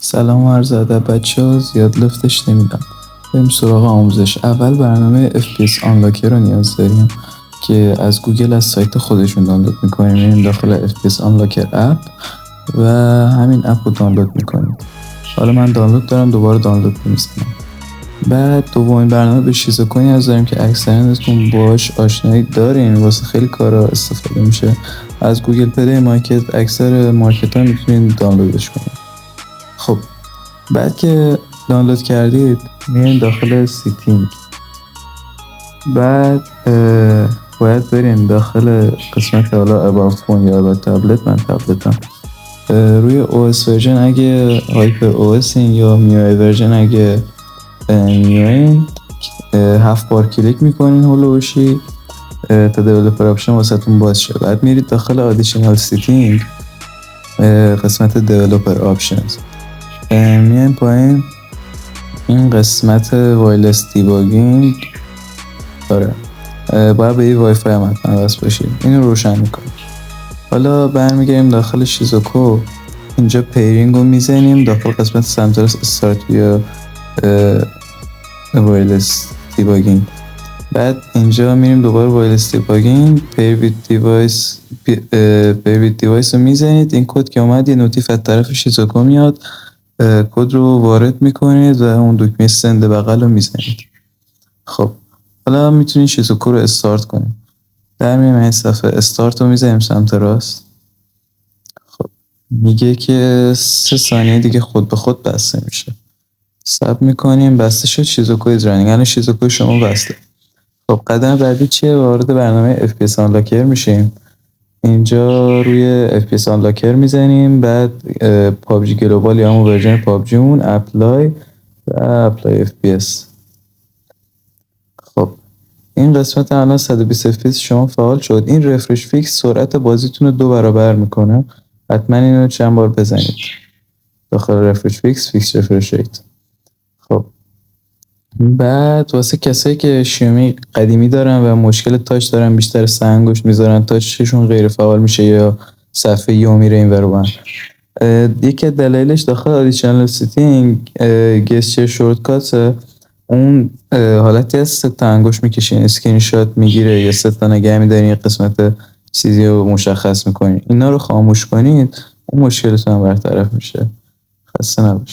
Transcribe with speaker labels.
Speaker 1: سلام و عرض ادب بچه‌ها. زیاد لفتش نمیدم، بریم سراغ آموزش. اول برنامه FPS Unlocker رو نیاز داریم که از گوگل از سایت خودشون دانلود میکنیم. میریم داخل FPS Unlocker اپ و همین اپ رو دانلود میکنیم. حالا من دانلود دارم، دوباره دانلود میزنم. بعد دومین برنامه به شیزوکو نیاز داریم که اکثرتون باهاش آشنایی دارین، واسه خیلی کارا استفاده میشه. از گوگل پلی مارکت اکثر مارکت ها میتونین دانلودش کنید. خب بعد که دانلود کردید میرین داخل سیتینگ. بعد باید برین داخل قسمت حالا about phone یا about تبلت. من تبلتم. روی OS ورژن اگه هایپر OS یا میوی ورژن اگه میوین 7 بار کلیک میکنین هلوشی تا دیولپر آپشن واسه تون باز شه. بعد میرید داخل ادیشنال سیتینگ قسمت دیولپر آپشنز، میایم پایین این قسمت وایرلس دیباگینگ داره. باید به این وای فای هم حتما وصل باشید. اینو روشن میکنیم. حالا برمیگردیم داخل شیزوکو. اینجا پیرینگ رو میزنیم داخل قسمت سمترس استارت یا وایرلس دیباگینگ. بعد اینجا میریم دوباره وایرلس دیباگینگ، پیر وید دیوایس رو میزنید. این کد که اومد یه نوتیف از طرف شیزوکو میاد، کد رو وارد میکنید و اون دکمه سند بغل رو میزنید. خب حالا میتونید شیزوکو رو استارت کنید. در میریم این صفحه استارت رو میزنیم سمت راست. خب میگه که 3 ثانیه دیگه خود به خود بسته میشه. صبر میکنیم. بسته شد. شیزوکو از رانینگ. الان شیزوکو شما بسته. خب قدم بعدی چیه؟ وارد برنامه FPS Unlocker میشیم. اینجا روی FPS Unlocker میزنیم. بعد PUBG گلوبال یا همون ورژن PUBG مون اپلای و اپلای FPS. خب این قسمت الان 120 FPS شما فعال شد. این رفرش فیکس سرعت بازیتون رو 2 برابر میکنه. حتما اینو چند بار بزنید. داخل رفرش فیکس رفرش ریت. خب بعد واسه کسایی که شیومی قدیمی دارن و مشکل تاچ دارن، بیشتر سه انگشت میذارن، تاچشون غیر فعال میشه یا صفحه یو میره این ور اون. یکی از دلایلش داخل ادیشنال سیتینگ گسچر شورتکات، اون حالتی از 3 تا انگشت میکشین اسکرین شات میگیره یا 3 تا نگه میدارین یه قسمت چیزی رو مشخص میکنین. اینا رو خاموش کنید، اون مشکلتون هم برطرف میشه. خسته نباشید.